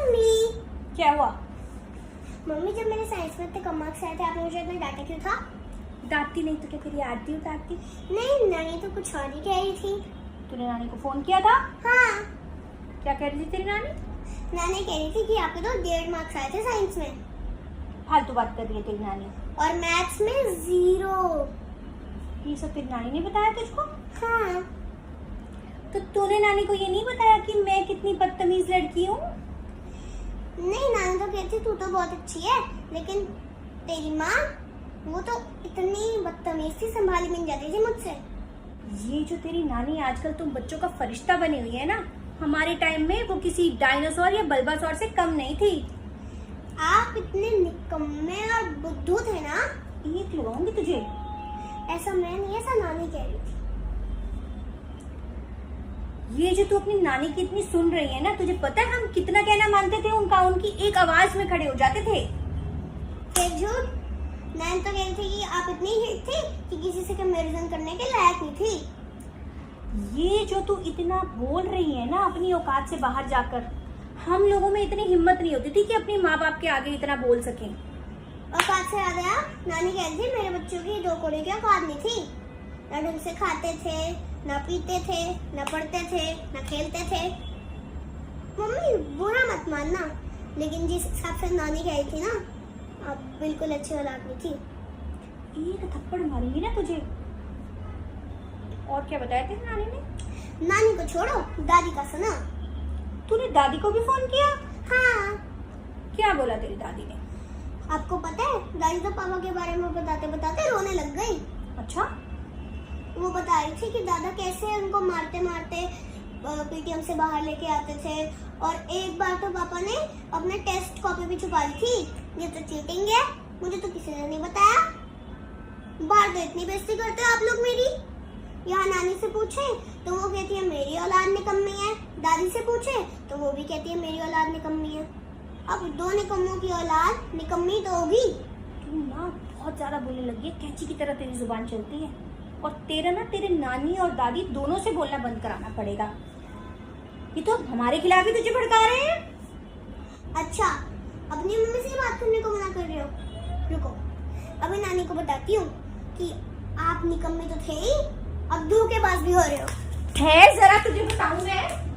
Mummy. क्या हुआ? Mummy, जब मेरे साइंस में इतने कम मार्क्स आए थे, आपने मुझे इतना डांटा क्यों था? डांटती नहीं तो क्या तेरी आरती उतारती? नहीं, नानी तो कुछ और ही कह रही थी। तूने नानी को फोन किया था? हाँ, क्या कह रही थी तेरी नानी? नानी कह रही थी कि आपके तो 1.5 मार्क्स आए थे साइंस में फालतू बात कर रही है तेरी नानी। और मैथ्स में 0। ये सब तेरी नानी ने बताया तुझको? हाँ, तो तूने नानी को ये नहीं बताया कि मैं कितनी बदतमीज लड़की हूँ? नहीं, नानी तो कहती तू तो बहुत अच्छी है, लेकिन तेरी माँ वो तो इतनी बदतमीज थी, संभाली भी नहीं जाती थी मुझसे। ये जो तेरी नानी आजकल तुम बच्चों का फरिश्ता बनी हुई है ना, हमारे टाइम में वो किसी डायनासोर या बल्बासोर से कम नहीं थी। आप इतने निकम्मे और बुद्धू थे ना। एक लगाऊंगी तुझे। ऐसा मैं नहीं, ऐसा नानी कह रही थी। ये जो तू अपनी नानी की इतनी सुन रही है ना, तुझे पता है हम कितना कहना मानते थे उनका, उनकी एक आवाज में खड़े हो जाते थे। फिर झूठ। नानी तो कह रही थी कि आप इतनी हिट थी कि किसी से कंपैरिजन करने के लायक नहीं थी। ये जो तू इतना बोल रही है ना अपनी औकात से बाहर जाकर, हम लोगों में इतनी हिम्मत नहीं होती थी कि अपने माँ बाप के आगे इतना बोल सकें। औकात से याद आया, नानी कह रही थी मेरे बच्चों की 2 कौड़े की औकात नहीं थी। ना ढंग से खाते थे, ना पीते थे, ना पढ़ते थे, ना खेलते थे। मम्मी, बुरा मत मानना, लेकिन जिस हिसाब से नानी कह रही थी ना, आप बिल्कुल अच्छी औलाद नहीं थी। एक थप्पड़ मारूंगी ना तुझे। और क्या बताया तेरी नानी ने? नानी को छोड़ो, दादी का सुना। तूने दादी को भी फोन किया? हाँ, क्या बोला तेरी दादी ने? आपको पता है, दादी तो पापा के बारे में बताते बताते रोने लग गई। अच्छा, वो बता रही थी कि दादा कैसे उनको मारते मारते पीटीएम से बाहर लेके आते थे, और एक बार तो पापा ने अपने टेस्ट कॉपी भी छुपा ली थी। ये तो चीटिंग है, मुझे तो किसी ने नहीं बताया। बाहर तो इतनी बेइज्जती करते हो आप लोग मेरी। यहाँ नानी से पूछे तो वो कहती है मेरी औलाद निकम्मी है, दादी से पूछे तो वो भी कहती है मेरी औलाद निकम्मी है। अब 2 निकम्मों की औलाद निकम्मी तो होगी। तू ना बहुत ज्यादा बोलने लगी है, कैंची की तरह तेरी जुबान चलती है। और तेरा ना तेरे नानी और दादी दोनों से बोलना बंद कराना पड़ेगा। ये तो हमारे खिलाफ ही तुझे भड़का रहे हैं। अच्छा, अपनी मम्मी से बात करने को मना कर रहे हो? रुको, अभी नानी को बताती हूँ कि आप निकम्मे तो थे ही, अब धोखेबाज भी हो रहे हो। ठहर जरा, तुझे बताऊं मैं।